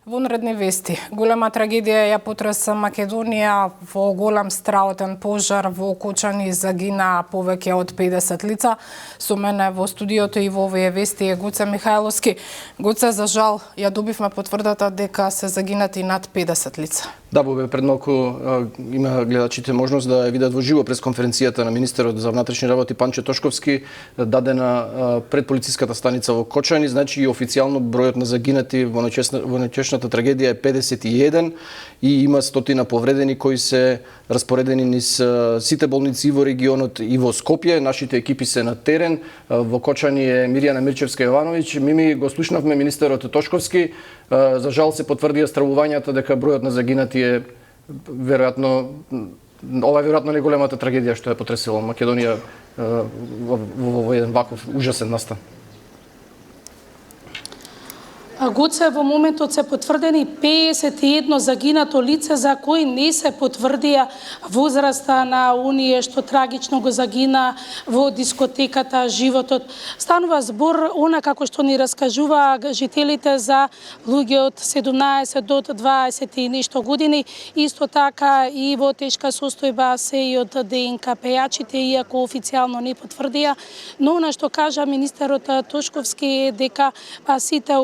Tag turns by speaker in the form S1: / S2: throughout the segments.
S1: Вонредни вести. Голема трагедија ја потреса Македонија. Во голем страотен пожар во Кочани загина повеќе од 50 лица. Со мене во студиото и во овие вести е Гоце Михајловски. Гоце, за жал, ја добивме потврдата дека се загинати над 50 лица.
S2: Да, бе, пред малку има гледачите можност да ја видат во живо пресконференцијата на министерот за внатрешни работи Панче Тошковски, дадена пред полициската станица во Кочани. Значи и официјално бројот на загинати во ноќешната трагедија е 51 и има стотина повредени кои се распоредени низ сите болници во регионот и во Скопје. Нашите екипи се на терен. Во Кочани е Мирјана Мирчевска-Јовановиќ. Мими, го слушнавме министерот Тошковски. За жал се потврдија стравувањата дека бројот на загинати е веројатно не големата трагедија што е потресила Македонија во еден ваков ужасен настан.
S3: Гоце, во моментот се потврдени 51 загинато лице за кои не се потврдија возраста на оние што трагично го загина во дискотеката животот. Станува збор она како што ни раскажува жителите за луѓе од 17 до 20 и нешто години, исто така и во тешка состојба се и од ДНК пејачите, иако официјално не потврдија, но она што кажа министерот Тошковски е дека сите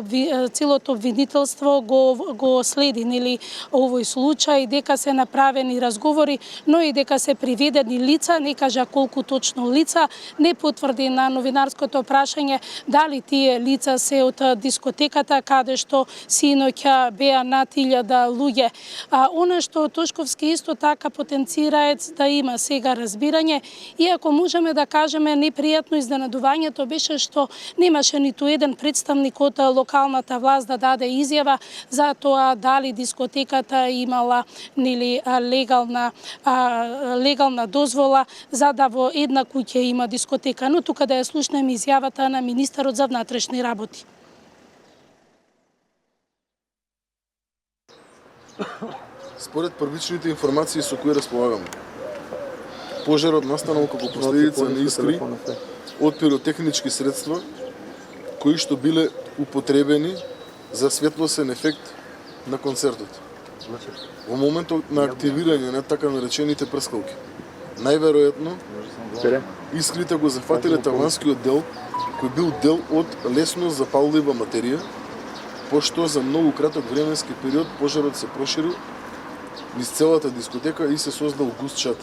S3: целото обвинителство го следи нели овој случај, дека се направени разговори, но и дека се приведени лица, не кажа колку точно лица, не потврди на новинарското прашање дали тие лица се од дискотеката каде што синоќа беа над 1000 луѓе. Она што Тошковски исто така потенцира е да има сега разбирање, иако можеме да кажеме непријатно изненадувањето беше што немаше ниту еден представник од локалната власт да даде изјава за тоа дали дискотеката имала нели легална дозвола за да во една куќа има дискотека, но тука да ја слушнеме изјавата на министерот за внатрешни работи.
S4: Според првичните информации со кои располагаме, пожарот настанал како последица на искри од пиротехнички средства кои што биле употребени за светлосен ефект на концертот. Во моментот на активирање на така наречените прскалки, најверојатно искрите го зафатиле таванскиот дел, кој бил дел од лесно запаллива материја, пошто за многу краток временски период пожарот се проширил низ целата дискотека и се создал густ чад.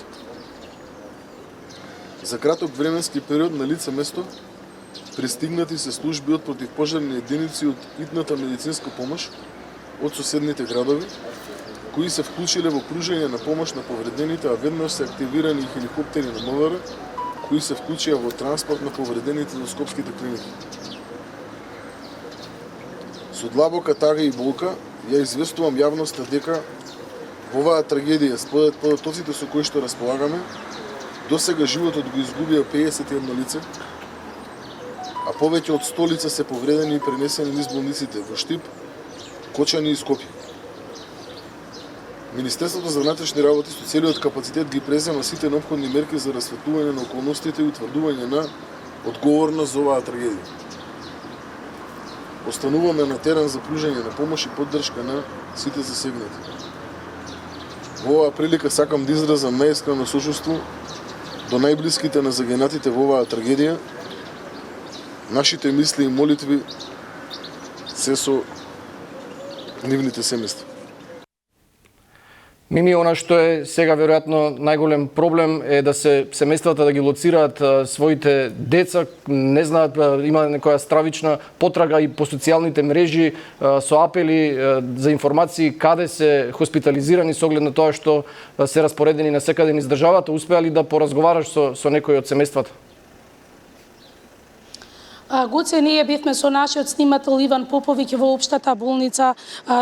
S4: За краток временски период на лице место пристигнати се служби од противпожарни единици од итната медицинска помош од соседните градови, кои се вклучиле во пружање на помош на повредените, а веднаш се активирани и хеликоптери на МВР, кои се вклучија во транспорт на повредените до скопските клиники. Со длабока тага и болка ја известувам јавноста дека во оваа трагедија, според податоците со кои што располагаме, досега животот го изгубија 51 лице, а повеќе од 100 лица се повредени и пренесени низ болниците во Штип, Кочани и Скопје. Министерството за внатрешни работи со целиот капацитет ги презема сите неопходни мерки за расветлување на околностите и утврдување на одговорност за оваа трагедија. Остануваме на терен за пружање на помош и поддршка на сите засегнати. Во оваа прилика сакам да изразам најискрено сочувство до најблиските на загинатите во оваа трагедија. Нашите мисли и молитви се со нивните семејства.
S2: Мими, она што е сега веројатно најголем проблем е да се семејствата да ги лоцираат своите деца, не знаат, има некоја стравична потрага и по социјалните мрежи со апели за информации каде се хоспитализирани со оглед на тоа што се распоредени насекаде низ државата. Успеа ли да поразговараш со некој од семејствата?
S3: Гоце, ние бевме со нашиот снимател Иван Поповиќ во општата болница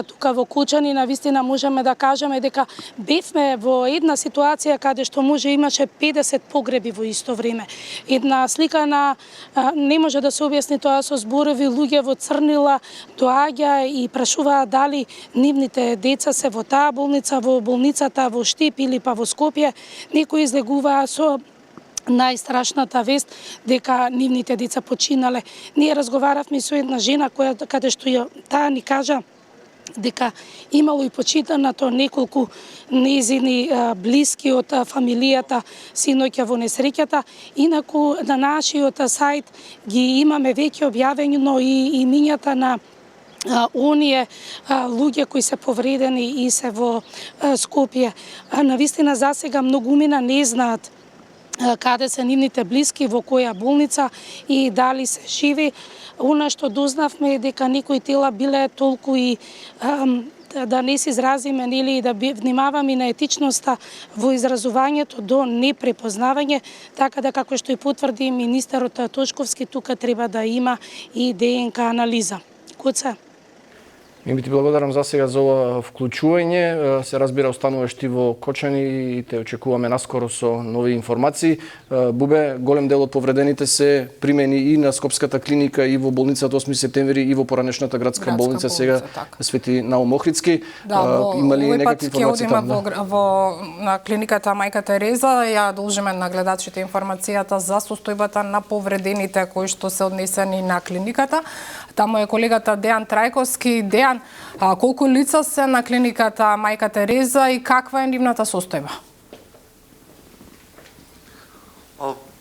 S3: тука во Кочани. Навистина можеме да кажеме дека бевме во една ситуација каде што имаше 50 погреби во исто време. Една слика на не може да се објасни тоа со зборови, луѓе во црнила доаѓа и прашуваа дали нивните деца се во таа болница, во болницата во Штип или па во Скопје. Некои излегуваа со најстрашната вест дека нивните деца починале. Ние разговаравме со една жена каде што таа ни кажа дека имало и почитането неколку незини блиски од фамилијата синоќа во несреќата. Инаку на нашиот сајт ги имаме веќе објавено и имињата на оние луѓе кои се повредени и се во Скопје. Навистина засега многумина не знаат каде се нивните блиски, во која болница и дали се живи. Она што дознавме е дека некои тела биле толку и да не се изразиме или да внимаваме на етичноста во изразувањето до непрепознавање, така да како што и потврди министерот Тошковски, тука треба да има и ДНК анализа. Куца?
S2: Ми би ти благодарам за сега за ова вклучување. Се разбира, остануваш ти во Кочани и те очекуваме наскоро со нови информации. Бубе, голем дел од повредените се примени и на Скопската клиника, и во болницата 8 септември, и во поранешната градска болница сега така. Свети Наум Охридски.
S1: Да,
S2: има ли некакви информации
S1: таму? На клиниката Мајка Тереза ја должиме на гледачите информацијата за состојбата на повредените кои што се однесени на клиниката. Таму е колегата Дејан Трајковски. Дејан, колку лица се на клиниката Мајка Тереза и каква е нивната состојба?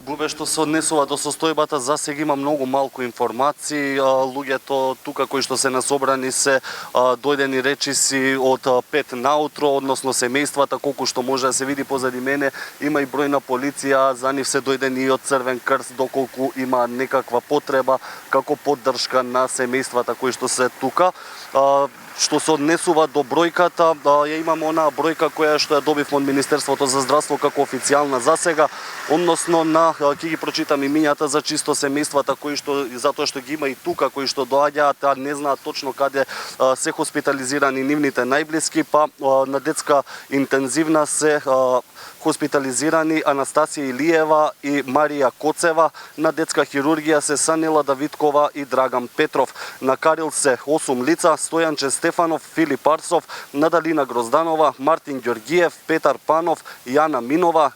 S5: Бубе, што се однесува до состојбата, за сега има многу малку информации. Луѓето тука кои што се насобрани се дојдени речиси од 5 наутро, односно семејствата, колку што може да се види позади мене, има и број на полиција, за нив се дојдени и од Црвен крст, доколку има некаква потреба како поддршка на семејствата кои што се тука. Што се однесува до бројката, ја имам онаа бројка која што ја добив од Министерството за здравство како официјална за сега, односно ќе ги прочитам имињата за чисто семејствата кои што, затоа што ги има и тука, кои што доаѓаат, не знаат точно каде се хоспитализирани нивните најблиски, па на детска интензивна се хоспитализирани Анастасија Илиева и Марија Коцева, на детска хирургија се Санела Давидкова и Драган Петров. На Карил се 8 лица: Стојанче Стефанов, Филип Арсов, Надалина Грозданова, Мартин Ѓоргиев, Петар Панов, Јана Минова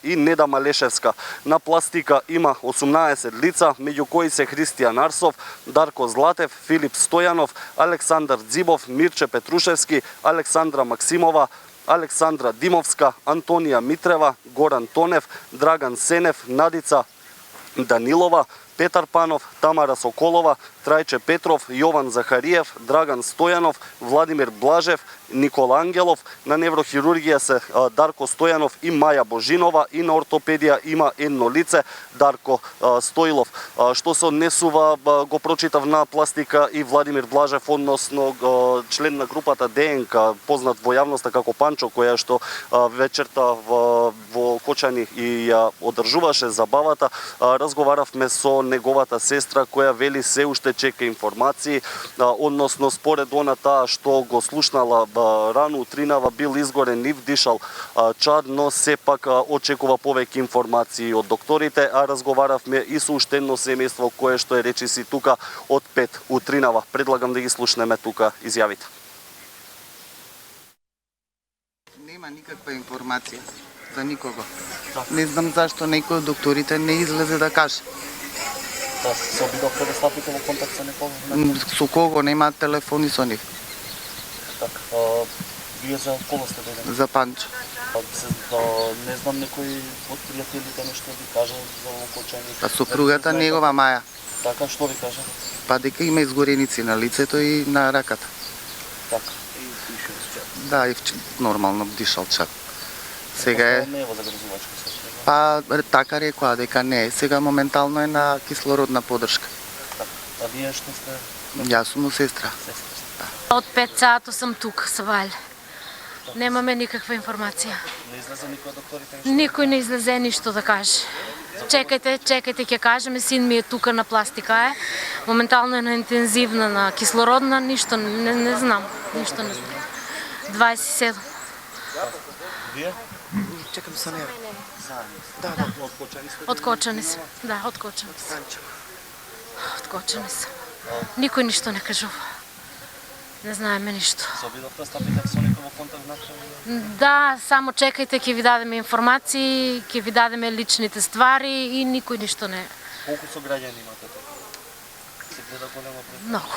S5: и Неда Малешевска. На пластика има 18 лица, меѓу кои се Христијан Арсов, Дарко Златев, Филип Стојанов, Александар Дзибов, Мирче Петрушевски, Александра Максимова, Александра Димовска, Антонија Митрева, Горан Тонев, Драган Сенев, Надица Данилова, Петар Панов, Тамара Соколова, Трајче Петров, Јован Захариев, Драган Стојанов, Владимир Блажев, Никола Ангелов. На неврохирургија се Дарко Стојанов и Маја Божинова, и на ортопедија има едно лице, Дарко Стоилов. Што се однесува, го прочитав на пластика и Владимир Блажев, односно член на групата ДНК, познат во јавноста како Панчо, која што вечерта во Кочани и ја одржуваше забавата. Разговаравме со неговата сестра која вели се уште чека информации, односно според она таа што го слушнала рано утринава бил изгорен и вдишал чад, но сепак очекува повеќе информации од докторите, а разговаравме и со уште едно семејство кое што е речиси тука од 5 утринава. Предлагам да ги слушнеме тука изјавите.
S6: Нема никаква информација за никого. Не знам зашто некој од докторите не излезе да каже.
S5: Се обидовте да стапите во контакт со некого?
S6: Со кого? Немаат телефони со нив.
S5: Така, вие за кого сте дојдени?
S6: За Панчо.
S5: Не знам некој од пријателите нешто ви кажа за Кочани.
S6: Па сопругата негова Маја.
S5: Така, што ви кажа?
S6: Па дека има изгореници на лицето и на раката.
S5: Така.
S6: Да, и нормално вдишал чад. Сега е...
S5: Не е во загрозувачка состојба.
S6: Па така рекоа дека не е. Сега моментално е на кислородна поддршка.
S5: Така. А вие што сте?
S6: Јас сум сестра.
S5: Сестра.
S7: Од 5 сата сум тук со Вајле. Немаме никаква информација.
S5: Не излезе никој од докторите?
S7: Никој не излезе ништо да каже. Чекајте, ќе кажеме, син ми е тука на пластика е. Моментално е на интензивна, на кислородна, ништо не знам. Ништо не знам. 27.
S5: Вие?
S6: Чекам со неа.
S5: Да. Од Кочани сте?
S7: Од Кочани сум. Да, од Кочани сум. Од Кочани сум. Никој ништо не кажува. Не знаеме ништо.
S5: Се обидовте да стапите со некој во контакт накрај?
S7: Да, само чекајте, ќе ви дадеме информации, ќе ви дадеме личните ствари и никој ништо не...
S5: Колку со граѓани имате тука? Се гледа голема пред?
S7: Многу.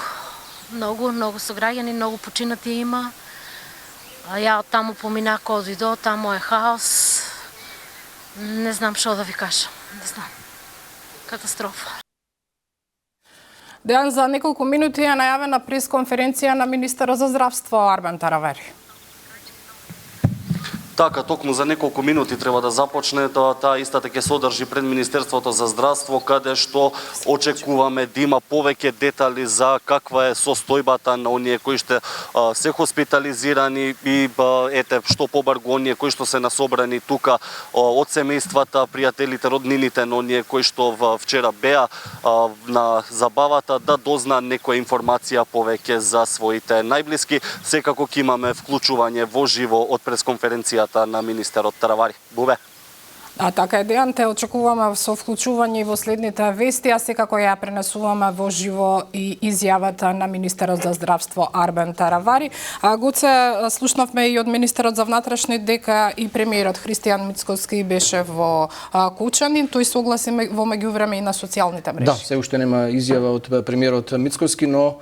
S7: Многу сограѓани, многу починати има. А ја од таму поминах кој до, таму е хаос. Не знам што да ви кажам. Не знам. Катастрофа.
S1: Дејан, за неколку минути е најавена пресконференција на министерот за здравство Арбен Таравари.
S5: Така, токму за неколку минути треба да започне, таа истата ќе се одржи пред Министерството за здравство, каде што очекуваме да има повеќе детали за каква е состојбата на оние кои што се хоспитализирани и ете што побарго оние кои што се насобрани тука од семејствата, пријателите, роднините на оние кои што вчера беа на забавата, да дозна некоја информација повеќе за своите најблиски. Секако ќе имаме вклучување во живо од пресконференцијата на министерот Таравари. Бубе.
S1: А така е, Дејан, те очекуваме со вклучување во следните вести, а секако ја пренесуваме во живо и изјавата на министерот за здравство Арбен Таравари. Гоце, слушнавме и од министерот за внатрешни дека и премиерот Христијан Мицкоски беше во Кучани. Тој согласи во меѓувреме и на социјалните мрежи.
S2: Да, се уште нема изјава од премиерот Мицкоски, но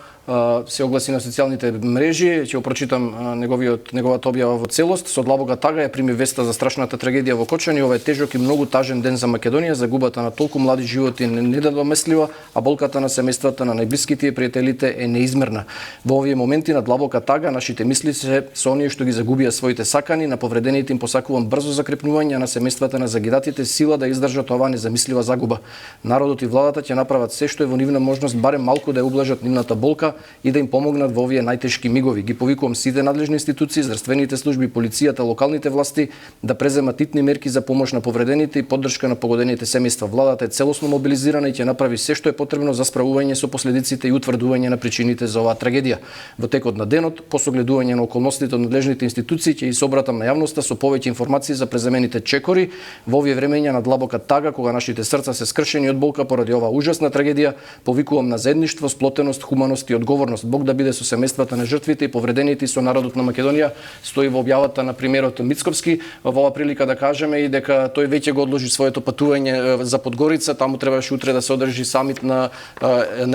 S2: се огласи на социјалните мрежи. Ќе прочитам неговата објава во целост. Со длабока тага ја прими веста за страшната трагедија во Кочани. Ова е тежок и многу тажен ден за Македонија. Загубата на толку млади животи е недомеслива, а болката на семејствата на најблиските и пријателите е неизмерна. Во овие моменти на длабока тага нашите мисли се со оние што ги загубија своите сакани, на повредените им посакувам брзо закрепнување, на семејствата на загинатите сила да издржат оваа незамислива загуба. Народот и владата ќе направат се што е во нивна можност барем малку да ја ублажат нивната болка и да им помогнат во овие најтешки мигови. Ги повикувам сите надлежни институции, здравствените служби, полицијата, локалните власти да преземат итни мерки за помош на повредените и поддршка на погодените семејства. Владата е целосно мобилизирана и ќе направи се што е потребно за справување со последиците и утврдување на причините за оваа трагедија. Во текот на денот, по согледување на околностите од надлежните институции, ќе се обратам на јавноста со повеќе информации за преземените чекори. Во овие времења на длабока тага, кога нашите срца се скршени од болка поради оваа ужасна трагедија, повикувам на заедништво, сплотеност, хуманост и одговорност. Бог да биде со семејствата на жртвите и повредените и со народот на Македонија, стои во објавата на премиерот Мицковски. Во оваа прилика да кажеме и дека тој веќе го одложи своето патување за Подгорица, таму требаше утре да се одржи самит на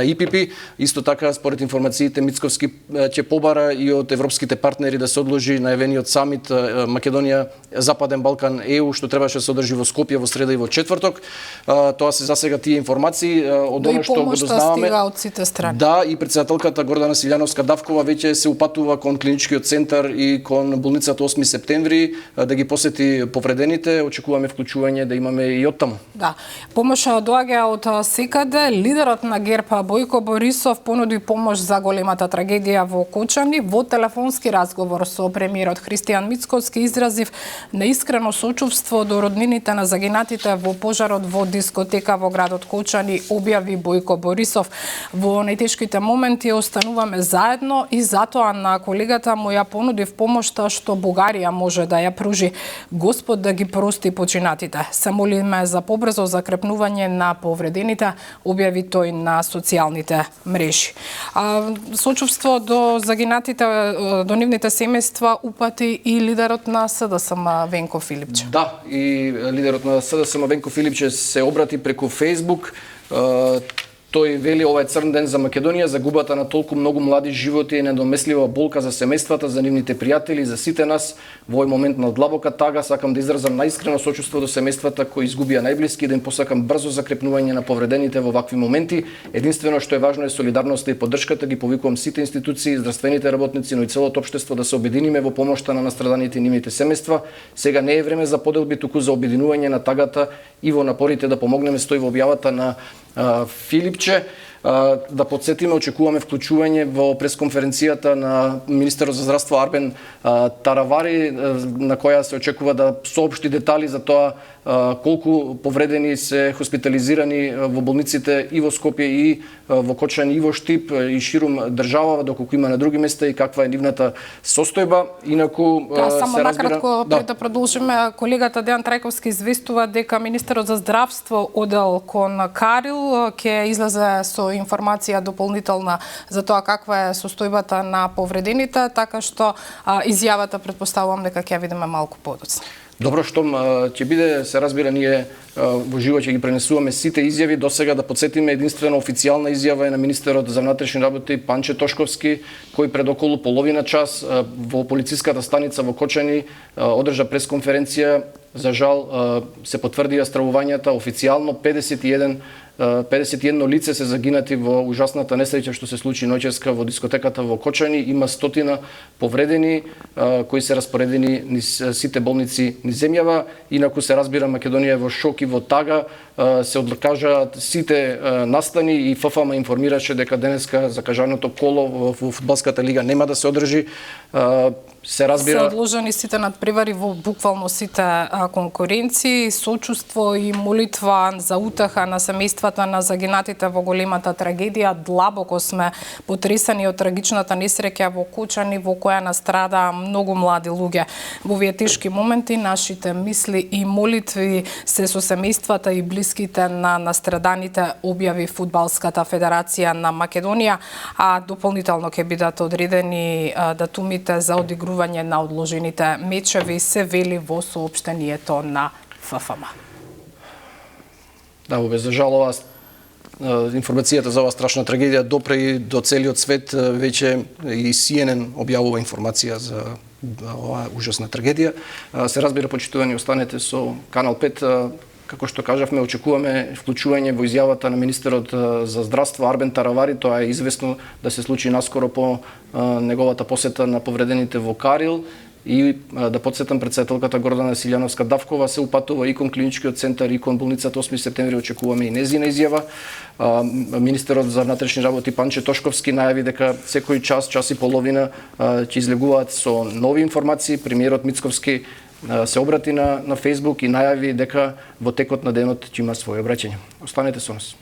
S2: ИПП. Исто така, според информациите, Мицковски ќе побара и од европските партнери да се одложи најавениот самит Македонија Западен Балкан ЕУ, што требаше да се одржи во Скопје во среда и во четврток. Тоа се засега тие информации од она што го дознаваме.
S1: Стига од сите страни.
S2: Да, и претседателката Гордана Силјановска-Давкова веќе се упатува кон клиничкиот центар и кон болницата 8 септември да ги посети повредените. Очекуваме вклучување да имаме и од таму.
S1: Да. Помош доаѓа од секаде. Лидерот на ГЕРБ Бојко Борисов понуди помош за големата трагедија во Кочани. Во телефонски разговор со премиерот Христијан Мицкоски изразив неискрено сочувство до роднините на загинатите во пожарот во дискотека во градот Кочани, објави Бојко Борисов. Во најтешките моменти остануваме заедно и затоа на колегата му ја понудив помошта што Бугарија може да ја пружи. Господ да ги прости починатите. Се молиме за побрзо закрепнување на повредените, објави тој на социјалните мрежи. Сочувство до загинатите, до нивните семејства упати и лидерот на СДСМ Венко Филипче.
S2: Да, и лидерот на СДСМ Венко Филипче се обрати преку Фејсбук. Тој вели ова е црн ден за Македонија, загубата на толку многу млади животи е недомеслива болка за семејствата, за нивните пријатели, за сите нас. Во овој момент на длабока тага сакам да изразам најискрено сочувство до семејствата кои изгубија најблиски и да им посакам брзо закрепнување на повредените во вакви моменти. Единствено што е важно е солидарноста и поддршката. Ги повикувам сите институции, здравствените работници, но и целото општество да се обединиме во помошта на настраданите и нивните семејства. Сега не е време за поделби, туку за обединување на тагата и во напорите да помогнеме, стои во објавата на Филипче. Да подсетиме, очекуваме вклучување во пресконференцијата на министерот за здравство Арбен Таравари, на која се очекува да соопшти детали за тоа колку повредени се хоспитализирани во болниците и во Скопје и во Кочани и во Штип и ширум држава, доколку има на други места и каква е нивната состојба. Инаку
S1: само
S2: се разбира...
S1: накратко пред да продолжиме, колегата Дејан Трајковски известува дека министерот за здравство одел кон Карил ќе излезе со информација дополнителна за тоа каква е состојбата на повредените, така што изјавата претпоставувам дека ќе видиме малку подоцна.
S2: Добро, штом ќе биде, се разбира, ние во живо ќе ги пренесуваме сите изјави. До сега да подсетиме, единствено официјална изјава е на министерот за внатрешни работи Панче Тошковски, кој пред околу половина час во полициската станица во Кочани одржа пресконференција. За жал се потврдија стравувањата официјално 51 лице се загинати во ужасната несреќа што се случи ноќеска во дискотеката во Кочани. Има 100 повредени кои се распоредени низ сите болници низ земјава. Инаку се разбира, Македонија е во шок и во тага. Се одлакажаат сите настани и ФФМ информираше дека денеска закажаното коло во фудбалската лига нема да се одржи. Се разбира,
S1: се одложени сите надпревари во буквално сите конкуренции, сочувство и молитва за утеха на семејствата на загинатите во големата трагедија. Длабоко сме потресени од трагичната несреќа во Кочани, во која настрада многу млади луѓе. Во овие тешки моменти нашите мисли и молитви се со семејствата и блиските на настраданите, објави Фудбалската федерација на Македонија, а дополнително ќе бидат одредени датумите за одигрување на одложените мечеви, се вели во соопштението на ФФМ.
S2: Да, за жал, информацијата за оваа страшна трагедија допре и до целиот свет. Веќе и CNN објавува информација за оваа ужасна трагедија. Се разбира, почитувани, останете со Канал 5. Како што кажавме, очекуваме вклучување во изјавата на министерот за здравство Арбен Таравари. Тоа е известно да се случи наскоро по неговата посета на повредените во Карил. И да подсетам, претседателката Гордана Силјановска-Давкова се упатува и кон клиничкиот центар и кон болницата 8 септември. Очекуваме и незина изјава. Министерот за внатрешни работи Панче Тошковски најави дека секој час и половина ќе излегуваат со нови информации. Премиерот Мицковски се обрати на Facebook и најави дека во текот на денот ќе има своје обраќање. Останете со нас.